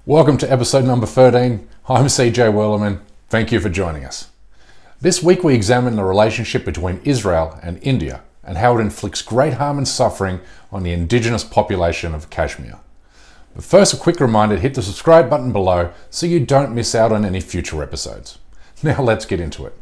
Welcome to episode number 13. I'm CJ Werleman. Thank you for joining us. This week we examine the relationship between Israel and India and how it inflicts great harm and suffering on the indigenous population of Kashmir. But first, a quick reminder to hit the subscribe button below so you don't miss out on any future episodes. Now let's get into it.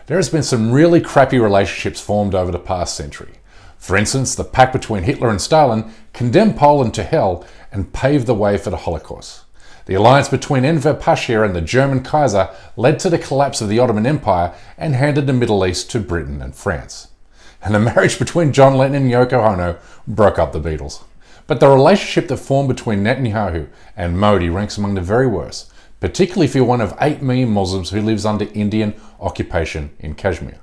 There has been some really crappy relationships formed over the past century. For instance, the pact between Hitler and Stalin condemned Poland to hell and paved the way for the Holocaust. The alliance between Enver Pasha and the German Kaiser led to the collapse of the Ottoman Empire and handed the Middle East to Britain and France. And the marriage between John Lennon and Yoko Ono broke up the Beatles. But the relationship that formed between Netanyahu and Modi ranks among the very worst, particularly if you're one of 8 million Muslims who lives under Indian occupation in Kashmir.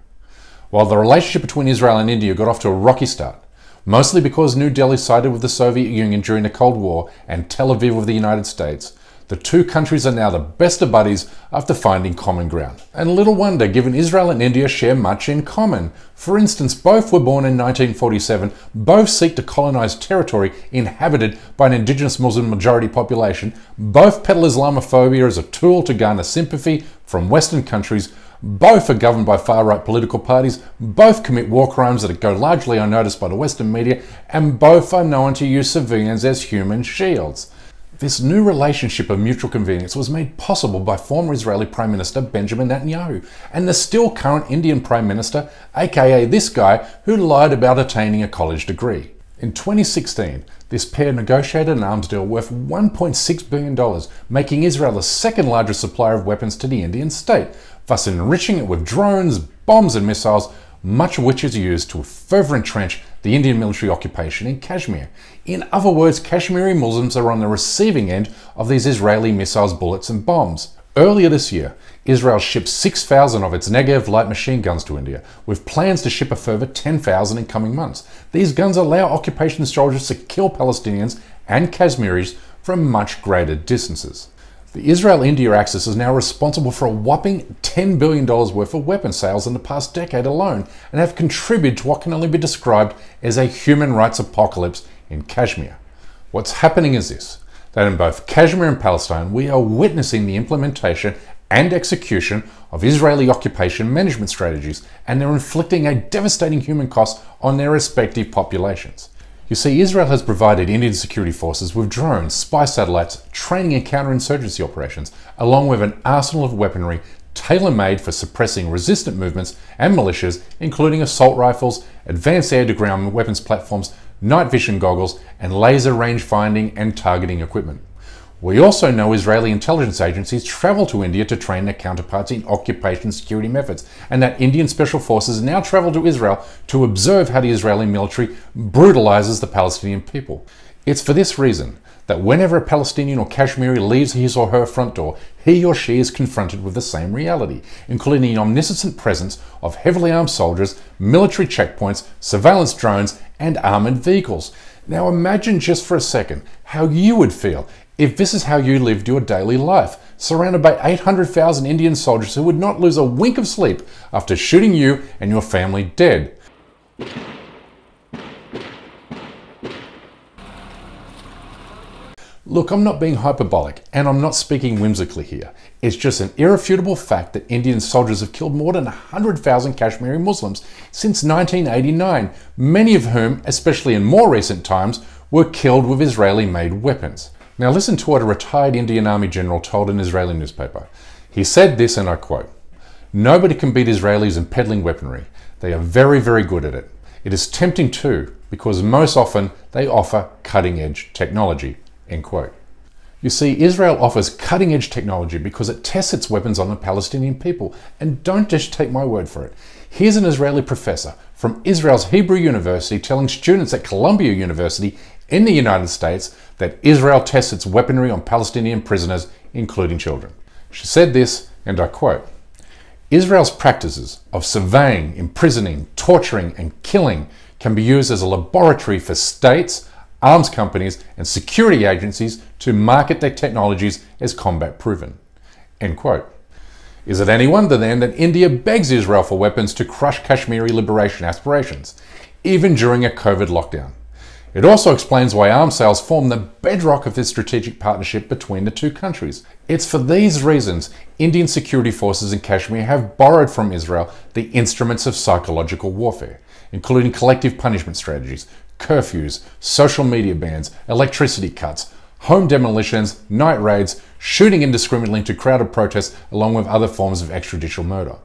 While the relationship between Israel and India got off to a rocky start, mostly because New Delhi sided with the Soviet Union during the Cold War and Tel Aviv with the United States, the two countries are now the best of buddies after finding common ground. And little wonder, given Israel and India share much in common. For instance, both were born in 1947, both seek to colonize territory inhabited by an indigenous Muslim majority population, both peddle Islamophobia as a tool to garner sympathy from Western countries, both are governed by far-right political parties, both commit war crimes that go largely unnoticed by the Western media, and both are known to use civilians as human shields. This new relationship of mutual convenience was made possible by former Israeli Prime Minister Benjamin Netanyahu and the still current Indian Prime Minister, aka this guy who lied about attaining a college degree. In 2016, this pair negotiated an arms deal worth $1.6 billion, making Israel the second largest supplier of weapons to the Indian state, thus enriching it with drones, bombs and missiles, much of which is used to further entrench the Indian military occupation in Kashmir. In other words, Kashmiri Muslims are on the receiving end of these Israeli missiles, bullets and bombs. Earlier this year, Israel shipped 6,000 of its Negev light machine guns to India, with plans to ship a further 10,000 in coming months. These guns allow occupation soldiers to kill Palestinians and Kashmiris from much greater distances. The Israel-India axis is now responsible for a whopping $10 billion worth of weapon sales in the past decade alone and have contributed to what can only be described as a human rights apocalypse in Kashmir. What's happening is this, that in both Kashmir and Palestine we are witnessing the implementation and execution of Israeli occupation management strategies, and they're inflicting a devastating human cost on their respective populations. You see, Israel has provided Indian security forces with drones, spy satellites, training and counterinsurgency operations, along with an arsenal of weaponry tailor-made for suppressing resistant movements and militias, including assault rifles, advanced air-to-ground weapons platforms, night vision goggles, and laser range finding and targeting equipment. We also know Israeli intelligence agencies travel to India to train their counterparts in occupation security methods, and that Indian special forces now travel to Israel to observe how the Israeli military brutalizes the Palestinian people. It's for this reason that whenever a Palestinian or Kashmiri leaves his or her front door, he or she is confronted with the same reality, including the omniscient presence of heavily armed soldiers, military checkpoints, surveillance drones, and armoured vehicles. Now imagine just for a second how you would feel if this is how you lived your daily life, surrounded by 800,000 Indian soldiers who would not lose a wink of sleep after shooting you and your family dead. Look, I'm not being hyperbolic, and I'm not speaking whimsically here. It's just an irrefutable fact that Indian soldiers have killed more than 100,000 Kashmiri Muslims since 1989, many of whom, especially in more recent times, were killed with Israeli-made weapons. Now listen to what a retired Indian Army general told an Israeli newspaper. He said this, and I quote, "Nobody can beat Israelis in peddling weaponry. They are very, very good at it. It is tempting too, because most often they offer cutting-edge technology." End quote. You see, Israel offers cutting-edge technology because it tests its weapons on the Palestinian people. And don't just take my word for it. Here's an Israeli professor from Israel's Hebrew University telling students at Columbia University in the United States that Israel tests its weaponry on Palestinian prisoners, including children. She said this, and I quote, "Israel's practices of surveying, imprisoning, torturing, and killing can be used as a laboratory for states, arms companies, and security agencies to market their technologies as combat proven." End quote. Is it any wonder then that India begs Israel for weapons to crush Kashmiri liberation aspirations, even during a COVID lockdown? It also explains why arms sales form the bedrock of this strategic partnership between the two countries. It's for these reasons Indian security forces in Kashmir have borrowed from Israel the instruments of psychological warfare, including collective punishment strategies, curfews, social media bans, electricity cuts, home demolitions, night raids, shooting indiscriminately into crowded protests, along with other forms of extrajudicial murder.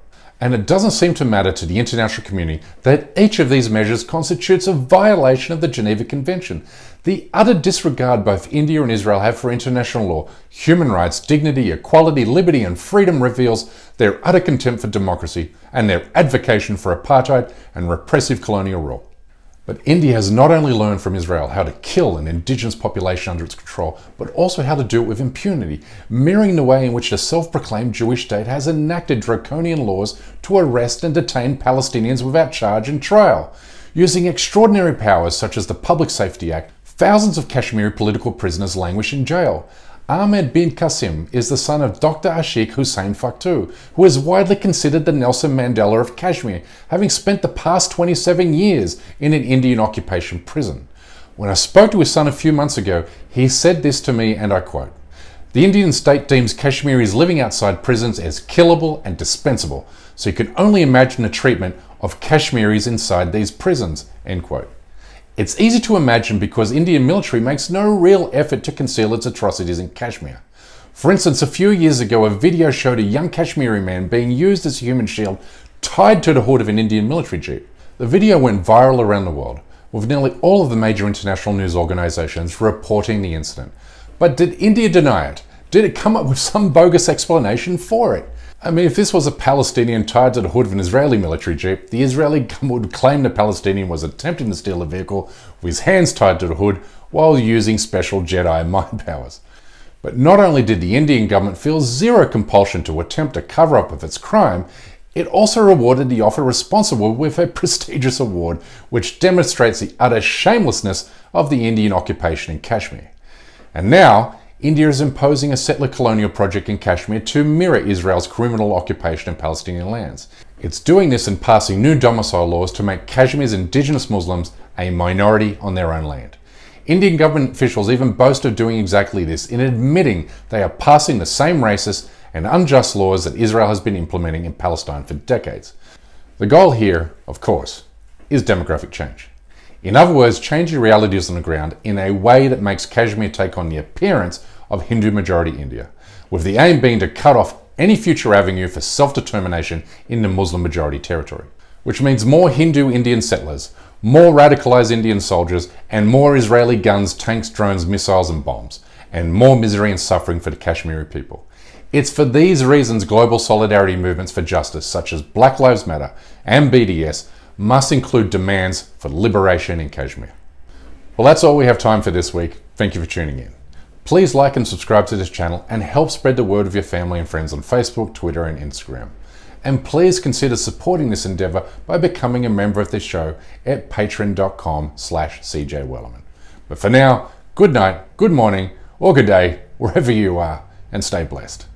And it doesn't seem to matter to the international community that each of these measures constitutes a violation of the Geneva Convention. The utter disregard both India and Israel have for international law, human rights, dignity, equality, liberty and freedom reveals their utter contempt for democracy and their advocacy for apartheid and repressive colonial rule. But India has not only learned from Israel how to kill an indigenous population under its control, but also how to do it with impunity, mirroring the way in which the self-proclaimed Jewish state has enacted draconian laws to arrest and detain Palestinians without charge and trial. Using extraordinary powers such as the Public Safety Act, thousands of Kashmiri political prisoners languish in jail. Ahmed bin Qasim is the son of Dr. Ashik Hussain Faktu, who is widely considered the Nelson Mandela of Kashmir, having spent the past 27 years in an Indian occupation prison. When I spoke to his son a few months ago, he said this to me, and I quote, "The Indian state deems Kashmiris living outside prisons as killable and dispensable, so you can only imagine the treatment of Kashmiris inside these prisons," end quote. It's easy to imagine because Indian military makes no real effort to conceal its atrocities in Kashmir. For instance, a few years ago, a video showed a young Kashmiri man being used as a human shield tied to the hood of an Indian military jeep. The video went viral around the world, with nearly all of the major international news organizations reporting the incident. But did India deny it? Did it come up with some bogus explanation for it? I mean, if this was a Palestinian tied to the hood of an Israeli military jeep, the Israeli government would claim the Palestinian was attempting to steal the vehicle with his hands tied to the hood while using special Jedi mind powers. But not only did the Indian government feel zero compulsion to attempt a cover-up of its crime, it also rewarded the officer responsible with a prestigious award, which demonstrates the utter shamelessness of the Indian occupation in Kashmir. And now, India is imposing a settler colonial project in Kashmir to mirror Israel's criminal occupation of Palestinian lands. It's doing this and passing new domicile laws to make Kashmir's indigenous Muslims a minority on their own land. Indian government officials even boast of doing exactly this in admitting they are passing the same racist and unjust laws that Israel has been implementing in Palestine for decades. The goal here, of course, is demographic change. In other words, changing realities on the ground in a way that makes Kashmir take on the appearance of Hindu-majority India, with the aim being to cut off any future avenue for self-determination in the Muslim-majority territory, which means more Hindu Indian settlers, more radicalized Indian soldiers, and more Israeli guns, tanks, drones, missiles, and bombs, and more misery and suffering for the Kashmiri people. It's for these reasons global solidarity movements for justice, such as Black Lives Matter and BDS, must include demands for liberation in Kashmir. Well, that's all we have time for this week. Thank you for tuning in. Please like and subscribe to this channel and help spread the word with your family and friends on Facebook, Twitter, and Instagram. And please consider supporting this endeavor by becoming a member of this show at patreon.com/CJWellerman. But for now, good night, good morning, or good day, wherever you are, and stay blessed.